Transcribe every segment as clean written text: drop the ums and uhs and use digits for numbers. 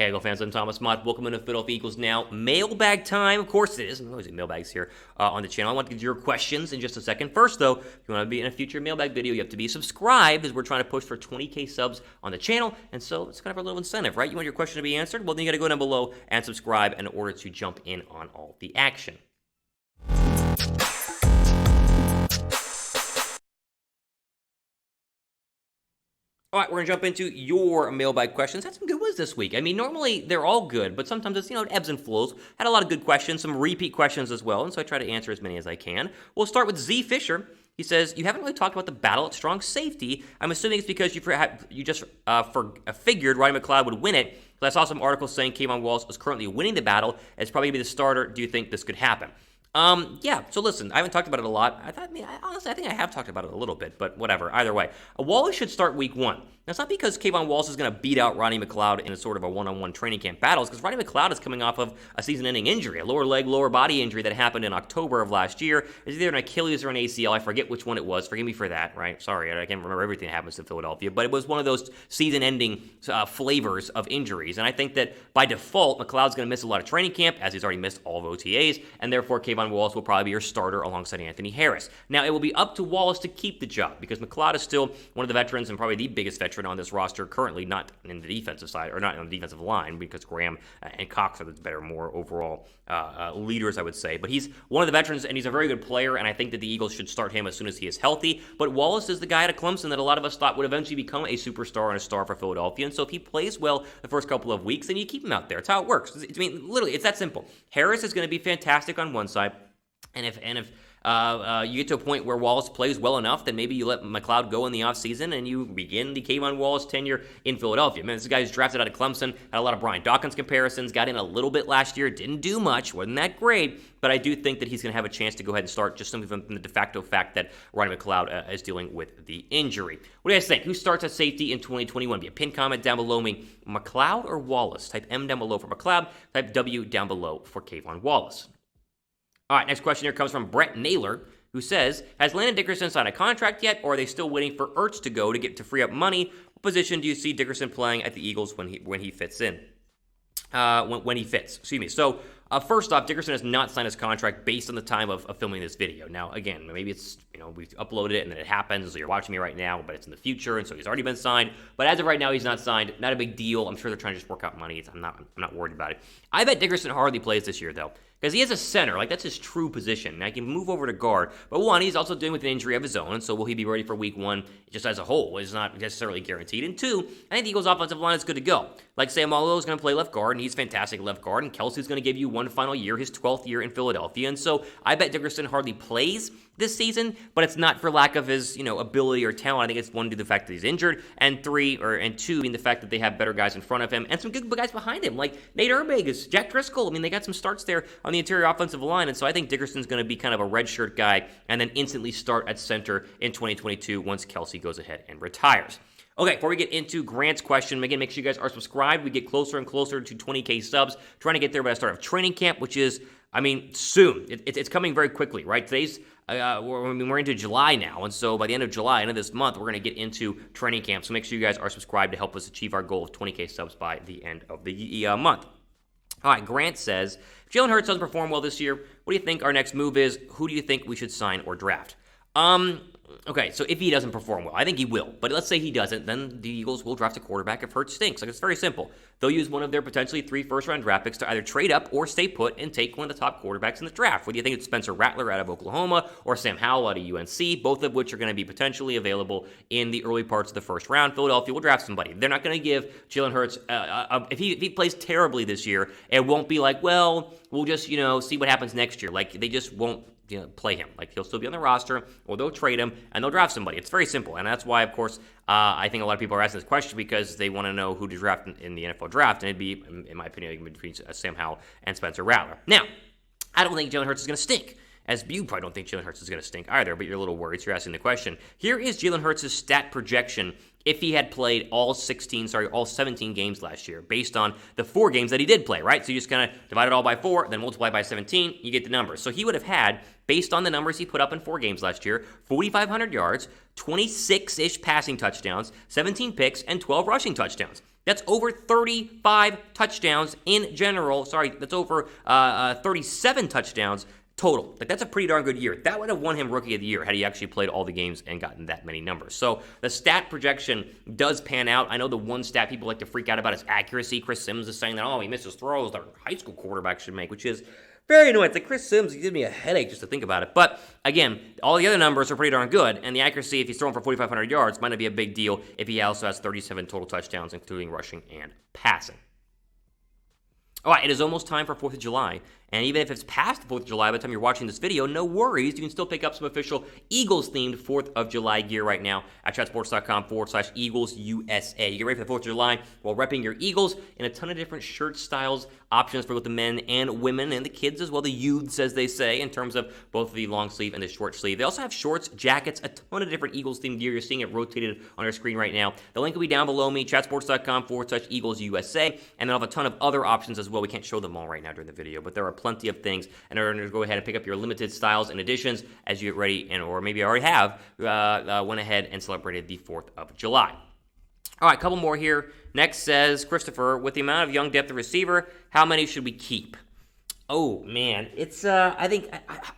Hey, Eagle fans, I'm Thomas Mott. Welcome into Philadelphia Eagles Now. Mailbag time. Of course it is. I'm always in mailbags here on the channel. I want to get your questions in just a second. First, though, if you want to be in a future mailbag video, you have to be subscribed, as we're trying to push for 20K subs on the channel. And so it's kind of a little incentive, right? You want your question to be answered? Well, then you got to go down below and subscribe in order to jump in on all the action. All right, we're going to jump into your mailbag questions. Had some good ones this week. I mean, normally they're all good, but sometimes it's, it ebbs and flows. Had a lot of good questions, some repeat questions as well, and so I try to answer as many as I can. We'll start with Z Fisher. He says, you haven't really talked about the battle at strong safety. I'm assuming it's because you just figured Rodney McLeod would win it. So I saw some articles saying K'Von Wallace is currently winning the battle. It's probably going to be the starter. Do you think this could happen? Yeah, so listen, I haven't talked about it a lot. Honestly, I think I have talked about it a little bit, but whatever. Either way, Wallace should start week one. That's not because K'Von Wallace is going to beat out Rodney McLeod in a sort of a one-on-one training camp battles, because Rodney McLeod is coming off of a season-ending injury, a lower leg, lower body injury that happened in October of last year. It's either an Achilles or an ACL. I forget which one it was. Forgive me for that, right? Sorry, I can't remember everything that happens in Philadelphia, but it was one of those season-ending flavors of injuries, and I think that by default, McLeod's going to miss a lot of training camp, as he's already missed all of OTAs, and therefore K'Von Wallace will probably be your starter alongside Anthony Harris. Now, it will be up to Wallace to keep the job, because McLeod is still one of the veterans and probably the biggest veteran on this roster currently, not in the defensive side, or not on the defensive line, because Graham and Cox are the better, more overall leaders, I would say. But he's one of the veterans, and he's a very good player, and I think that the Eagles should start him as soon as he is healthy. But Wallace is the guy out of Clemson that a lot of us thought would eventually become a superstar and a star for Philadelphia, and so if he plays well the first couple of weeks, then you keep him out there. It's how it works. I mean, literally, it's that simple. Harris is going to be fantastic on one side, and if you get to a point where Wallace plays well enough, then maybe you let McLeod go in the offseason and you begin the K'Von Wallace tenure in Philadelphia. I mean, this guy's drafted out of Clemson, had a lot of Brian Dawkins comparisons, got in a little bit last year, didn't do much, wasn't that great, but I do think that he's going to have a chance to go ahead and start, just simply from the de facto fact that Rodney McLeod is dealing with the injury. What do you guys think? Who starts at safety in 2021? Be a pin comment down below me. McLeod or Wallace? Type M down below for McLeod, type W down below for K'Von Wallace. All right, next question here comes from Brett Naylor, who says, has Landon Dickerson signed a contract yet, or are they still waiting for Ertz to go to free up money? What position do you see Dickerson playing at the Eagles when he fits in? When he fits, excuse me. So, first off, Dickerson has not signed his contract based on the time of filming this video. Now, again, maybe it's, we've uploaded it and then it happens, so you're watching me right now, but it's in the future, and so he's already been signed. But as of right now, he's not signed. Not a big deal. I'm sure they're trying to just work out money. I'm not worried about it. I bet Dickerson hardly plays this year, though, because he has a center. Like, that's his true position. Now, he can move over to guard. But one, he's also dealing with an injury of his own, so will he be ready for week one just as a whole? It's not necessarily guaranteed. And two, I think the Eagles' offensive line is good to go. Like, Sam Allo is going to play left guard, and he's fantastic left guard, and Kelsey's going to give you one final year, his 12th year in Philadelphia. And so I bet Dickerson hardly plays this season, but it's not for lack of his, ability or talent. I think it's one, due to the fact that he's injured, and two, the fact that they have better guys in front of him and some good guys behind him, like Nate Erbeges, Jack Driscoll. I mean, they got some starts there on the interior offensive line, and so I think Dickerson's going to be kind of a redshirt guy and then instantly start at center in 2022 once Kelsey goes ahead and retires. Okay, before we get into Grant's question, again, make sure you guys are subscribed. We get closer and closer to 20K subs. Trying to get there by the start of training camp, which is, soon. It's coming very quickly, right? We're into July now, and so by the end of July, end of this month, we're going to get into training camp. So make sure you guys are subscribed to help us achieve our goal of 20K subs by the end of the month. All right, Grant says, if Jalen Hurts doesn't perform well this year, what do you think our next move is? Who do you think we should sign or draft? Okay, so if he doesn't perform well, I think he will. But let's say he doesn't, then the Eagles will draft a quarterback if Hurts stinks. Like, it's very simple. They'll use one of their potentially 3 first-round draft picks to either trade up or stay put and take one of the top quarterbacks in the draft. Whether you think it's Spencer Rattler out of Oklahoma or Sam Howell out of UNC, both of which are going to be potentially available in the early parts of the first round. Philadelphia will draft somebody. They're not going to give Jalen Hurts, if he plays terribly this year, it won't be like, well, we'll just, see what happens next year. Like, they just won't play him. Like, he'll still be on the roster, or they'll trade him, and they'll draft somebody. It's very simple, and that's why, of course, I think a lot of people are asking this question because they want to know who to draft in the NFL draft, and it'd be, in my opinion, between Sam Howell and Spencer Rattler. Now, I don't think Jalen Hurts is going to stink. As you probably don't think Jalen Hurts is going to stink either, but you're a little worried, so you're asking the question. Here is Jalen Hurts' stat projection if he had played all 17 games last year, based on the 4 games that he did play, right? So you just kind of divide it all by 4, then multiply by 17, you get the numbers. So he would have had, based on the numbers he put up in 4 games last year, 4,500 yards, 26-ish passing touchdowns, 17 picks, and 12 rushing touchdowns. That's over 35 touchdowns in general. Sorry, that's over 37 touchdowns total. Like, that's a pretty darn good year. That would have won him Rookie of the Year had he actually played all the games and gotten that many numbers. So the stat projection does pan out. I know the one stat people like to freak out about is accuracy. Chris Sims is saying that, oh, he misses throws that high school quarterbacks should make, which is very annoying. It's like Chris Sims, he gives me a headache just to think about it. But again, all the other numbers are pretty darn good, and the accuracy, if he's throwing for 4,500 yards, might not be a big deal if he also has 37 total touchdowns, including rushing and passing. All right, it is almost time for 4th of July, and even if it's past the 4th of July by the time you're watching this video, no worries. You can still pick up some official Eagles-themed 4th of July gear right now at chatsports.com/EaglesUSA. You get ready for the 4th of July while repping your Eagles in a ton of different shirt styles, options for both the men and women, and the kids as well, the youths, as they say, in terms of both the long sleeve and the short sleeve. They also have shorts, jackets, a ton of different Eagles-themed gear. You're seeing it rotated on your screen right now. The link will be down below me, chatsports.com/EaglesUSA, and they'll have a ton of other options as well. We can't show them all right now during the video, but there are plenty of things, and we're going to go ahead and pick up your limited styles and editions as you get ready, and or maybe you already have, went ahead and celebrated the 4th of July. All right, a couple more here. Next says, Christopher, with the amount of young depth of receiver, how many should we keep? Oh, man. It's, I think,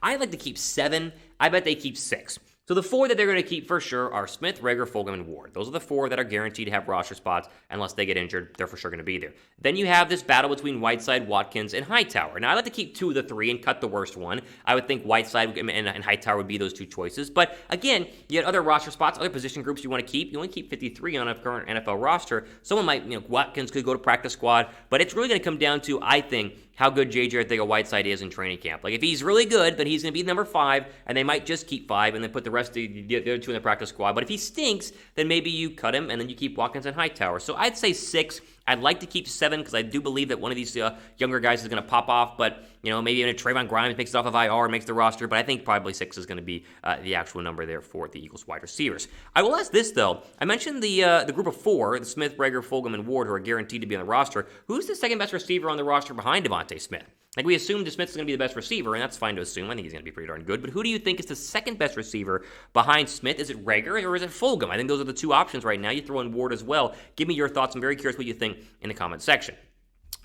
I like to keep 7. I bet they keep 6. So the 4 that they're going to keep for sure are Smith, Reagor, Fulgham, and Ward. Those are the 4 that are guaranteed to have roster spots unless they get injured. They're for sure going to be there. Then you have this battle between Whiteside, Watkins, and Hightower. Now, I like to keep 2 of the 3 and cut the worst one. I would think Whiteside and Hightower would be those 2 choices. But again, you had other roster spots, other position groups you want to keep. You only keep 53 on a current NFL roster. Someone might, Watkins could go to practice squad. But it's really going to come down to, I think, how good J.J. Arcega-Whiteside is in training camp. Like, if he's really good, then he's going to be number 5, and they might just keep 5 and then put the rest of the other 2 in the practice squad. But if he stinks, then maybe you cut him, and then you keep Watkins and Hightower. So I'd say 6. I'd like to keep 7 because I do believe that one of these younger guys is going to pop off, but maybe even Trayvon Grimes makes it off of IR and makes the roster, but I think probably 6 is going to be the actual number there for the Eagles wide receivers. I will ask this, though. I mentioned the group of 4, the Smith, Reagor, Fulgham, and Ward, who are guaranteed to be on the roster. Who's the second best receiver on the roster behind DeVonta Smith? Like, we assumed Smith is going to be the best receiver, and that's fine to assume. I think he's going to be pretty darn good. But who do you think is the second best receiver behind Smith? Is it Reagor or is it Fulgham? I think those are the 2 options right now. You throw in Ward as well. Give me your thoughts. I'm very curious what you think in the comment section.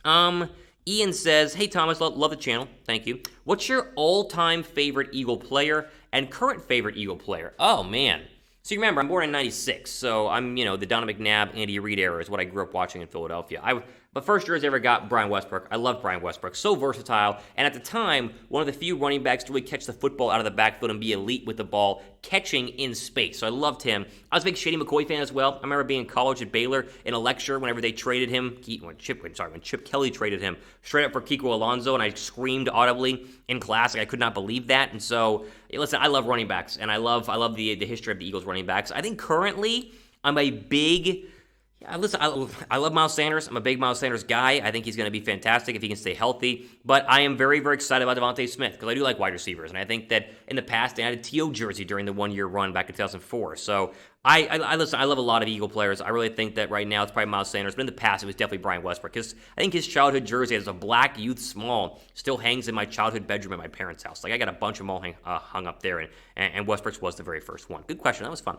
Ian says, hey, Thomas, love the channel. Thank you. What's your all-time favorite Eagle player and current favorite Eagle player? Oh, man. So you remember, I'm born in 96, so I'm, the Donovan McNabb, Andy Reid era is what I grew up watching in Philadelphia. But first jersey I ever got, Brian Westbrook. I love Brian Westbrook. So versatile. And at the time, one of the few running backs to really catch the football out of the backfield and be elite with the ball, catching in space. So I loved him. I was a big Shady McCoy fan as well. I remember being in college at Baylor in a lecture whenever they traded him, when Chip Kelly traded him straight up for Kiko Alonso, and I screamed audibly in class. Like, I could not believe that. And so, listen, I love running backs, and I love the history of the Eagles running backs. I think currently I'm a big... Listen, I love Miles Sanders. I'm a big Miles Sanders guy. I think he's going to be fantastic if he can stay healthy. But I am very, very excited about DeVonta Smith because I do like wide receivers. And I think that in the past, they had a T.O. jersey during the one-year run back in 2004. So I love a lot of Eagle players. I really think that right now it's probably Miles Sanders. But in the past, it was definitely Brian Westbrook because I think his childhood jersey as a black youth small still hangs in my childhood bedroom at my parents' house. Like, I got a bunch of them all hung up there. And Westbrook's was the very first one. Good question. That was fun.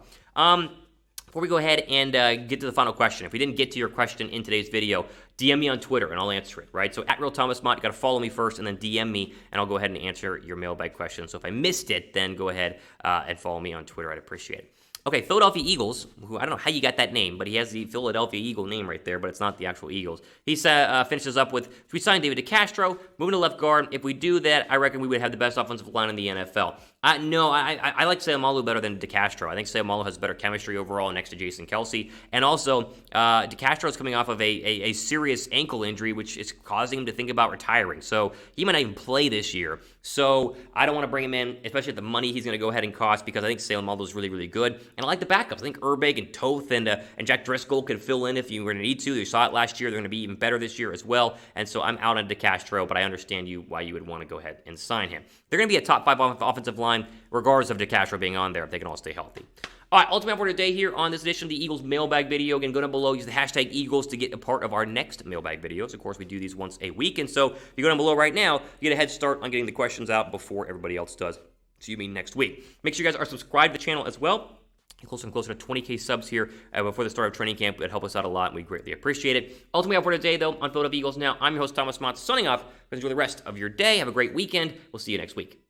Before we go ahead and get to the final question, if we didn't get to your question in today's video, DM me on Twitter and I'll answer it, right? So at RealThomasMott, you got to follow me first and then DM me and I'll go ahead and answer your mailbag question. So if I missed it, then go ahead and follow me on Twitter. I'd appreciate it. Okay, Philadelphia Eagles, who I don't know how you got that name, but he has the Philadelphia Eagle name right there, but it's not the actual Eagles. He finishes up with, if we sign David DeCastro, moving to left guard, if we do that, I reckon we would have the best offensive line in the NFL. No, I like Seumalo better than DeCastro. I think Seumalo has better chemistry overall next to Jason Kelce. And also, DeCastro is coming off of a serious ankle injury, which is causing him to think about retiring. So he might not even play this year. So I don't want to bring him in, especially at the money he's going to go ahead and cost, because I think Seumalo is really, really good. And I like the backups. I think Urbeg and Toth and Jack Driscoll could fill in if you were going to need to. You saw it last year. They're going to be even better this year as well. And so I'm out on DeCastro, but I understand why you would want to go ahead and sign him. They're going to be a top 5 offensive line, regardless of DeCastro being on there, if they can all stay healthy. All right, ultimate for today here on this edition of the Eagles mailbag video. Again, go down below, use the hashtag Eagles to get a part of our next mailbag videos. Of course, we do these once a week, and so if you go down below right now, you get a head start on getting the questions out before everybody else does. See you next week. Make sure you guys are subscribed to the channel as well. closer and closer to 20K subs here before the start of training camp. It would help us out a lot, and we greatly appreciate it. Ultimately, for today, though, on Philadelphia Eagles Now, I'm your host, Thomas Mott, signing off. Enjoy the rest of your day. Have a great weekend. We'll see you next week.